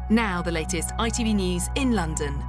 Now the latest ITV News in London.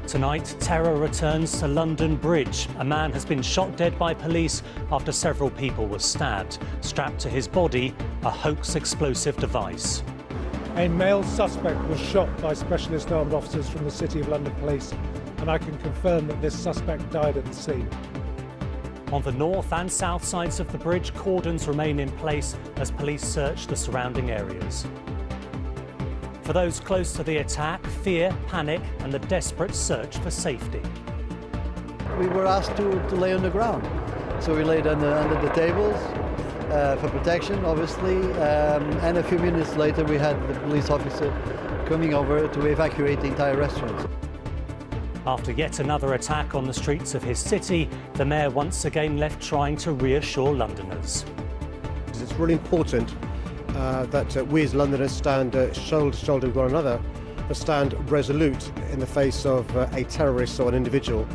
Tonight, terror returns to London Bridge. A man has been shot dead by police after several people were stabbed. Strapped to his body, a hoax explosive device. A male suspect was shot by specialist armed officers from the City of London Police, and I can confirm that this suspect died at the scene. On the north and south sides of the bridge, cordons remain in place as police search the surrounding areas. For those close to the attack, fear, panic and the desperate search for safety. We were asked to lay on the ground, so we laid under the tables for protection, obviously, and a few minutes later we had the police officer coming over to evacuate the entire restaurant. After yet another attack on the streets of his city, the mayor once again left trying to reassure Londoners. It's really important that we as Londoners stand shoulder to shoulder with one another, but stand resolute in the face of a terrorist or an individual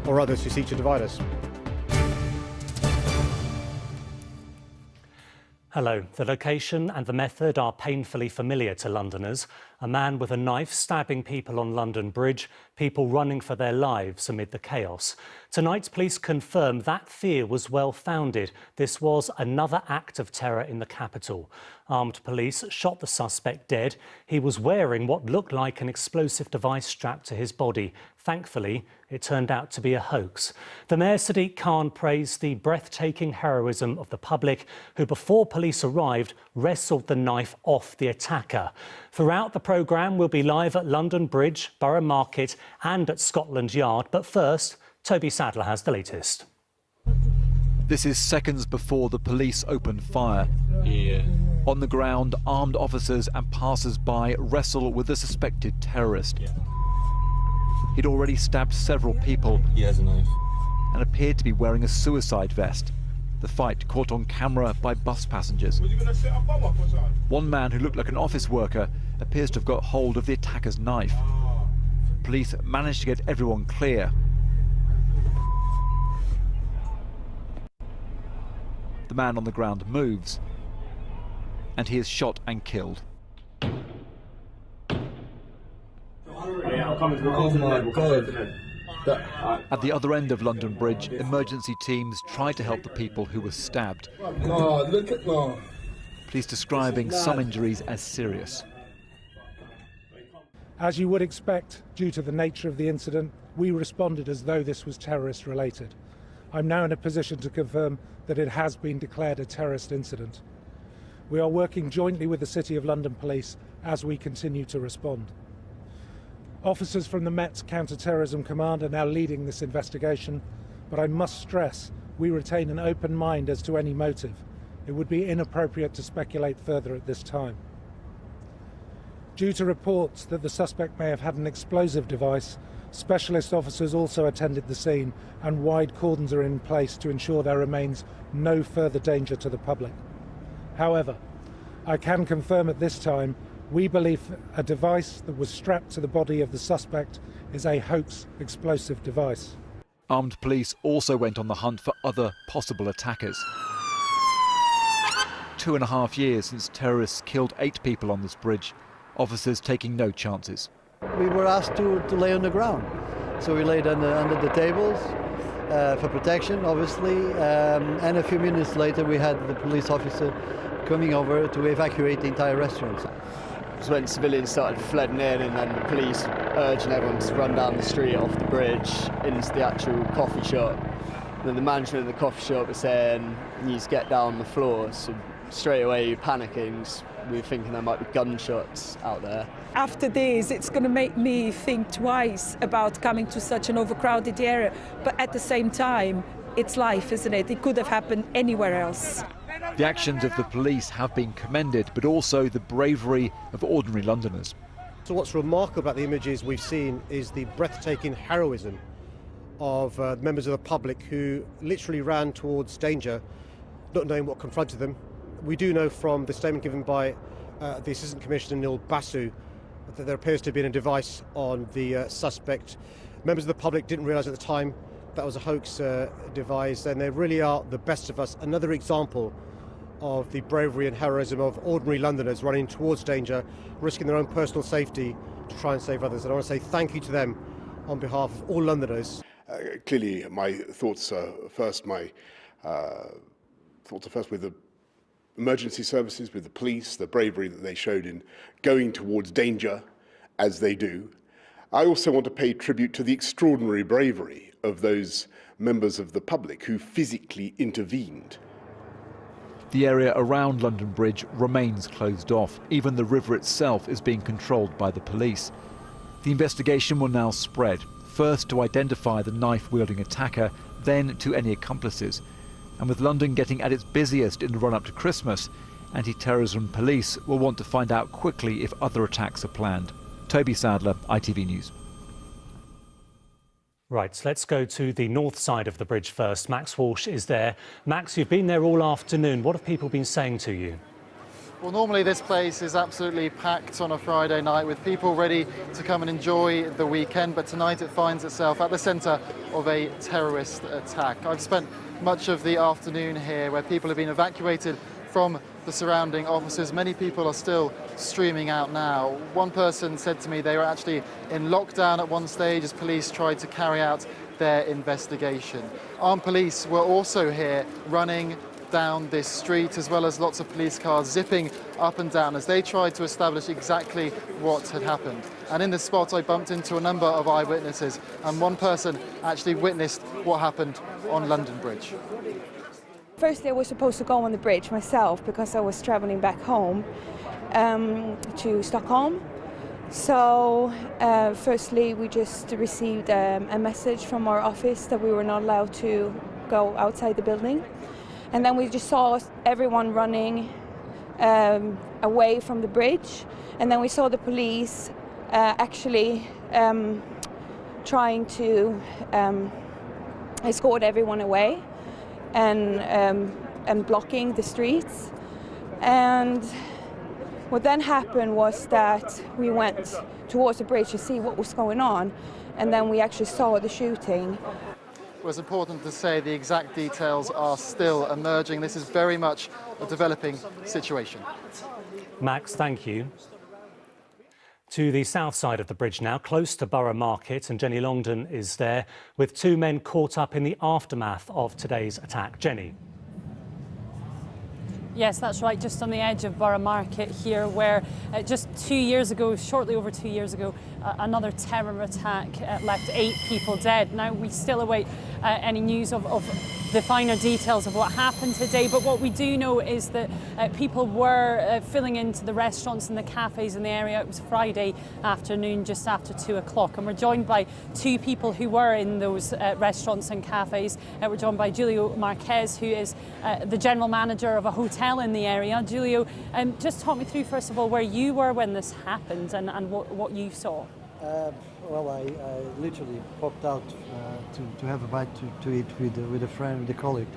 or others who seek to divide us. Hello. The location and the method are painfully familiar to Londoners. A man with a knife stabbing people on London Bridge, people running for their lives amid the chaos. Tonight, police confirm that fear was well-founded. This was another act of terror in the capital. Armed police shot the suspect dead. He was wearing what looked like an explosive device strapped to his body. Thankfully, it turned out to be a hoax. The Mayor Usman Khan praised the breathtaking heroism of the public who, before police arrived, wrestled the knife off the attacker. Throughout the programme, we'll be live at London Bridge, Borough Market and at Scotland Yard. But first, Toby Sadler has the latest. This is seconds before the police opened fire. On the ground, armed officers and passers-by wrestle with the suspected terrorist. He'd already stabbed several people. He has a knife. And appeared to be wearing a suicide vest. The fight caught on camera by bus passengers. One man who looked like an office worker appears to have got hold of the attacker's knife. Police managed to get everyone clear. The man on the ground moves, and he is shot and killed. Oh my God. At the other end of London Bridge, emergency teams tried to help the people who were stabbed. No, look at no. Police describing some injuries as serious. As you would expect, due to the nature of the incident, we responded as though this was terrorist related. I'm now in a position to confirm that it has been declared a terrorist incident. We are working jointly with the City of London Police as we continue to respond. Officers from the Met's Counter-Terrorism Command are now leading this investigation, but I must stress we retain an open mind as to any motive. It would be inappropriate to speculate further at this time. Due to reports that the suspect may have had an explosive device, specialist officers also attended the scene and wide cordons are in place to ensure there remains no further danger to the public. However, I can confirm at this time we believe a device that was strapped to the body of the suspect is a hoax explosive device. Armed police also went on the hunt for other possible attackers. 2.5 years since terrorists killed 8 people on this bridge, officers taking no chances. We were asked to lay on the ground, so we laid under the tables for protection, obviously, and a few minutes later we had the police officer coming over to evacuate the entire restaurant. It was when civilians started flooding in and then the police urging everyone to run down the street off the bridge into the actual coffee shop. And then the management of the coffee shop was saying, you need to get down on the floor. So straight away you're panicking. We were thinking there might be gunshots out there. After this, it's going to make me think twice about coming to such an overcrowded area. But at the same time, it's life, isn't it? It could have happened anywhere else. The actions of the police have been commended, but also the bravery of ordinary Londoners. So what's remarkable about the images we've seen is the breathtaking heroism of members of the public who literally ran towards danger, not knowing what confronted them, We do know from the statement given by the Assistant Commissioner Neil Basu that there appears to have been a device on the suspect. Members of the public didn't realise at the time that was a hoax device, and they really are the best of us. Another example of the bravery and heroism of ordinary Londoners running towards danger, risking their own personal safety to try and save others. And I want to say thank you to them on behalf of all Londoners. Clearly, my thoughts are first with the emergency services, with the police, the bravery that they showed in going towards danger as they do. I also want to pay tribute to the extraordinary bravery of those members of the public who physically intervened. The area around London Bridge remains closed off. Even the river itself is being controlled by the police. The investigation will now spread, first to identify the knife-wielding attacker, then to any accomplices. And with London getting at its busiest in the run-up to Christmas, anti-terrorism police will want to find out quickly if other attacks are planned. Toby Sadler, ITV News. Right, so let's go to the north side of the bridge first. Max Walsh is there. Max, you've been there all afternoon. What have people been saying to you? Well, normally this place is absolutely packed on a Friday night with people ready to come and enjoy the weekend, but tonight it finds itself at the centre of a terrorist attack. I've spent much of the afternoon here where people have been evacuated from the surrounding offices. Many people are still streaming out now. One person said to me they were actually in lockdown at one stage as police tried to carry out their investigation. Armed police were also here running down this street, as well as lots of police cars zipping up and down as they tried to establish exactly what had happened. And in this spot I bumped into a number of eyewitnesses, and one person actually witnessed what happened on London Bridge. First, I was supposed to go on the bridge myself because I was travelling back home to Stockholm. So, firstly, we just received a message from our office that we were not allowed to go outside the building. And then we just saw everyone running away from the bridge. And then we saw the police actually trying to escort everyone away and blocking the streets. And what then happened was that we went towards the bridge to see what was going on, and then we actually saw the shooting. It was important to say the exact details are still emerging. This is very much a developing situation. Max, thank you. To the south side of the bridge now, close to Borough Market, and Jenny Longden is there with two men caught up in the aftermath of today's attack. Jenny. Yes, that's right, just on the edge of Borough Market here, where just 2 years ago, shortly over 2 years ago, another terror attack left 8 people dead. Now, we still await any news of the finer details of what happened today, but what we do know is that people were filling into the restaurants and the cafes in the area. It was Friday afternoon, just after 2 o'clock, and we're joined by 2 people who were in those restaurants and cafes. We're joined by Julio Marquez, who is the general manager of a hotel in the area. Julio, just talk me through, first of all, where you were when this happened and what you saw. Well, I literally popped out to have a bite to eat with a friend, with a colleague.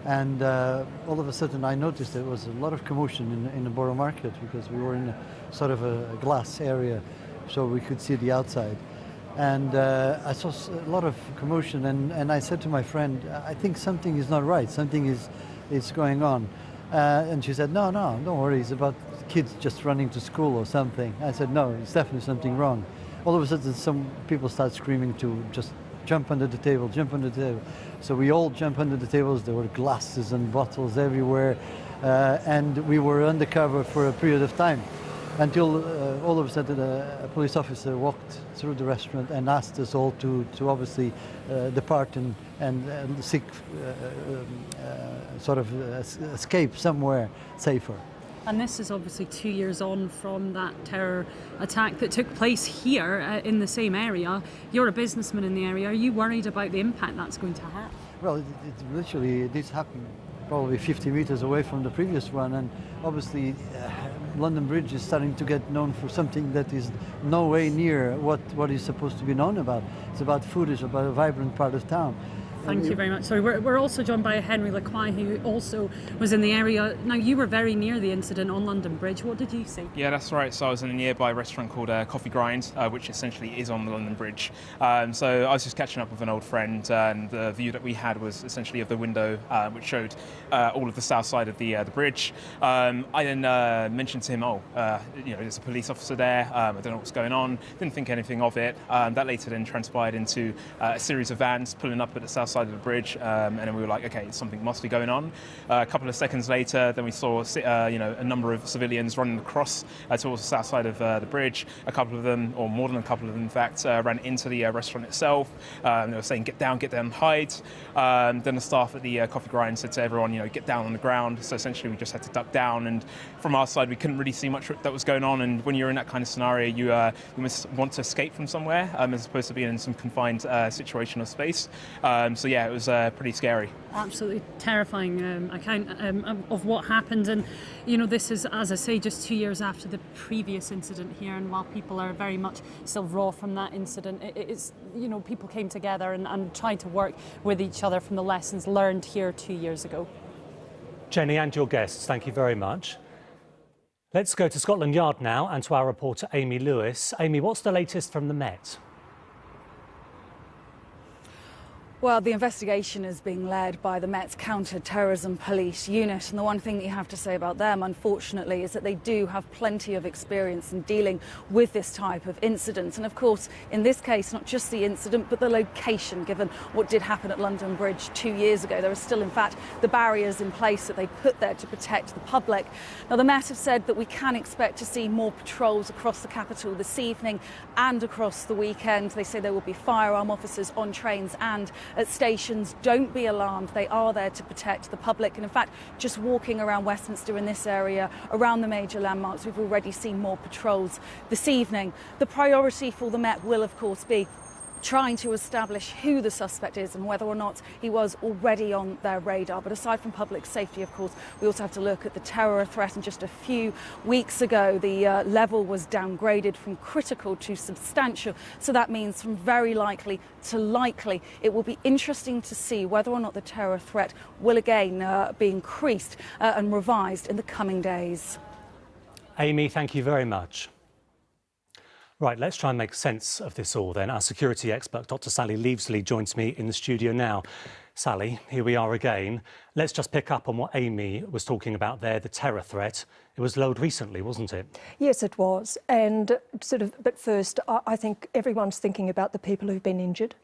And all of a sudden I noticed there was a lot of commotion in the Borough Market, because we were in a sort of a glass area so we could see the outside. And I saw a lot of commotion, and I said to my friend, I think something is not right, something is going on. And she said, no, don't worry, it's about kids just running to school or something. I said, no, it's definitely something wrong. All of a sudden, some people start screaming to just jump under the table, jump under the table. So we all jump under the tables. There were glasses and bottles everywhere. And we were undercover for a period of time until all of a sudden a police officer walked through the restaurant and asked us all to obviously depart and seek sort of escape somewhere safer. And this is obviously 2 years on from that terror attack that took place here in the same area. You're a businessman in the area. Are you worried about the impact that's going to have? Well, this happened probably 50 meters away from the previous one, and obviously London Bridge is starting to get known for something that is no way near what is supposed to be known about. It's about food, it's about a vibrant part of town. Thank you very much. Sorry, we're also joined by Henry Laquai, who also was in the area. Now, you were very near the incident on London Bridge. What did you see? Yeah, that's right. So I was in a nearby restaurant called Coffee Grind, which essentially is on the London Bridge. So I was just catching up with an old friend, and the view that we had was essentially of the window, which showed all of the south side of the bridge. I then mentioned to him, there's a police officer there. I don't know what's going on. Didn't think anything of it. That later then transpired into a series of vans pulling up at the south side of the bridge, and then we were like, okay, something must be going on. A couple of seconds later, then we saw a number of civilians running across towards the south side of the bridge. A couple of them, or more than a couple of them in fact, ran into the restaurant itself. They were saying, get down, hide. Then the staff at the Coffee Grind said to everyone, get down on the ground. So essentially we just had to duck down, and from our side we couldn't really see much that was going on. And when you're in that kind of scenario, you must want to escape from somewhere as opposed to being in some confined situation or space. So yeah, it was pretty scary. Absolutely terrifying account of what happened. And this is, as I say, just 2 years after the previous incident here, and while people are very much still raw from that incident, it's people came together and tried to work with each other from the lessons learned here 2 years ago. Jenny and your guests, thank you very much. Let's go to Scotland Yard now and to our reporter Amy Lewis. Amy, what's the latest from the Met? Well, the investigation is being led by the Met's counter-terrorism police unit, and the one thing that you have to say about them, unfortunately, is that they do have plenty of experience in dealing with this type of incident. And of course, in this case, not just the incident, but the location, given what did happen at London Bridge 2 years ago. There are still, in fact, the barriers in place that they put there to protect the public. Now, the Met have said that we can expect to see more patrols across the capital this evening and across the weekend. They say there will be firearm officers on trains and at stations. Don't be alarmed, they are there to protect the public. And in fact, just walking around Westminster in this area, around the major landmarks, we've already seen more patrols this evening. The priority for the Met will, of course, be trying to establish who the suspect is and whether or not he was already on their radar. But aside from public safety, of course, we also have to look at the terror threat. And just a few weeks ago, the level was downgraded from critical to substantial. So that means from very likely to likely. It will be interesting to see whether or not the terror threat will again be increased and revised in the coming days. Amy, thank you very much. Right, let's try and make sense of this all then. Our security expert, Dr. Sally Leavesley, joins me in the studio now. Sally, here we are again. Let's just pick up on what Amy was talking about there, the terror threat. It was lowered recently, wasn't it? Yes, it was. And but first, I think everyone's thinking about the people who've been injured,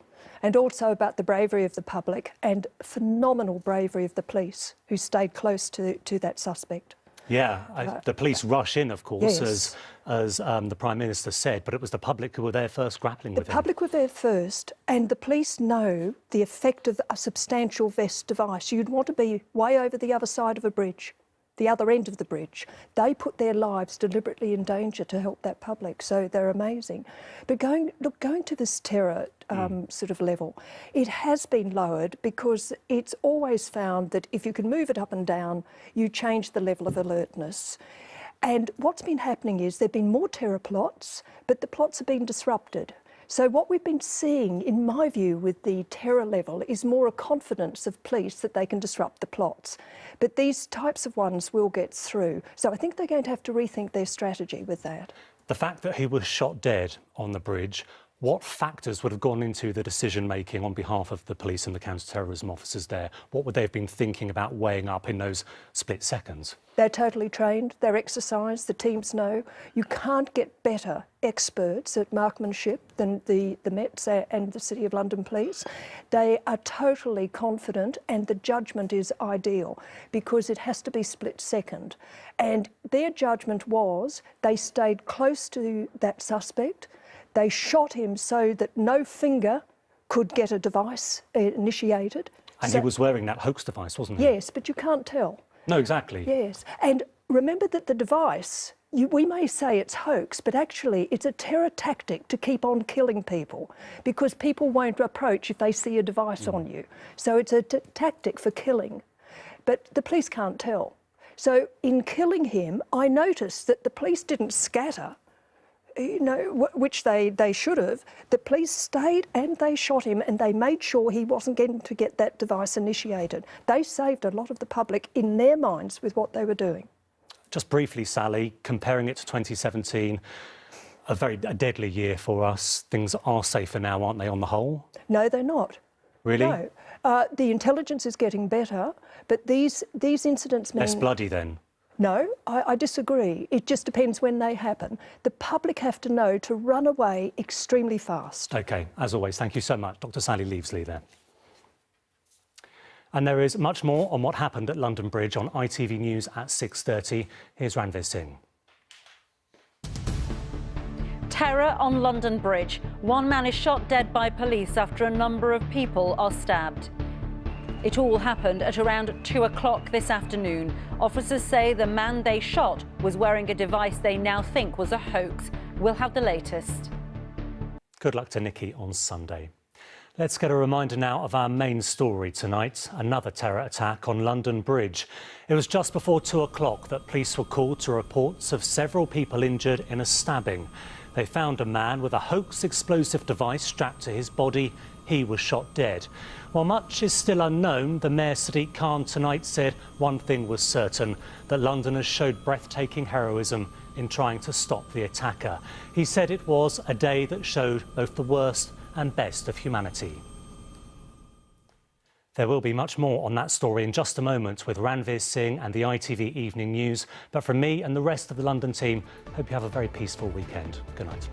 and also about the bravery of the public and phenomenal bravery of the police who stayed close to that suspect. Yeah, the police rush in, of course, yes, as the Prime Minister said, but it was the public who were there first grappling with him. The public were there first, and the police know the effect of a substantial vest device. You'd want to be way over the other side of a bridge, the other end of the bridge. They put their lives deliberately in danger to help that public, so they're amazing. But going to this terror sort of level, it has been lowered because it's always found that if you can move it up and down, you change the level of alertness. And what's been happening is there have been more terror plots, but the plots have been disrupted. So what we've been seeing, in my view, with the terror level is more a confidence of police that they can disrupt the plots. But these types of ones will get through. So I think they're going to have to rethink their strategy with that. The fact that he was shot dead on the bridge, what factors would have gone into the decision-making on behalf of the police and the counter-terrorism officers there? What would they have been thinking about weighing up in those split seconds? They're totally trained, they're exercised, the teams know. You can't get better experts at marksmanship than the Mets and the City of London Police. They are totally confident, and the judgment is ideal because it has to be split second. And their judgment was they stayed close to that suspect. They shot him so that no finger could get a device initiated. And he was wearing that hoax device, wasn't he? Yes, but you can't tell. No, exactly. Yes, and remember that the device, we may say it's hoax, but actually it's a terror tactic to keep on killing people because people won't approach if they see a device on you. So it's a tactic for killing, but the police can't tell. So in killing him, I noticed that the police didn't scatter. which they should have, the police stayed and they shot him and they made sure he wasn't going to get that device initiated. They saved a lot of the public in their minds with what they were doing. Just briefly, Sally, comparing it to 2017, a deadly year for us. Things are safer now, aren't they, on the whole? No, they're not. Really? No. The intelligence is getting better, but these incidents mean... Less bloody then? No, I disagree. It just depends when they happen. The public have to know to run away extremely fast. OK, as always, thank you so much. Dr Sally Leavesley there. And there is much more on what happened at London Bridge on ITV News at 6:30. Here's Ranveer Singh. Terror on London Bridge. One man is shot dead by police after a number of people are stabbed. It all happened at around 2 o'clock this afternoon. Officers say the man they shot was wearing a device they now think was a hoax. We'll have the latest. Good luck to Nikki on Sunday. Let's get a reminder now of our main story tonight, another terror attack on London Bridge. It was just before 2 o'clock that police were called to reports of several people injured in a stabbing. They found a man with a hoax explosive device strapped to his body. He was shot dead. While much is still unknown, the Mayor Usman Khan tonight said one thing was certain, that Londoners showed breathtaking heroism in trying to stop the attacker. He said it was a day that showed both the worst and best of humanity. There will be much more on that story in just a moment with Ranveer Singh and the ITV Evening News. But from me and the rest of the London team, hope you have a very peaceful weekend. Good night.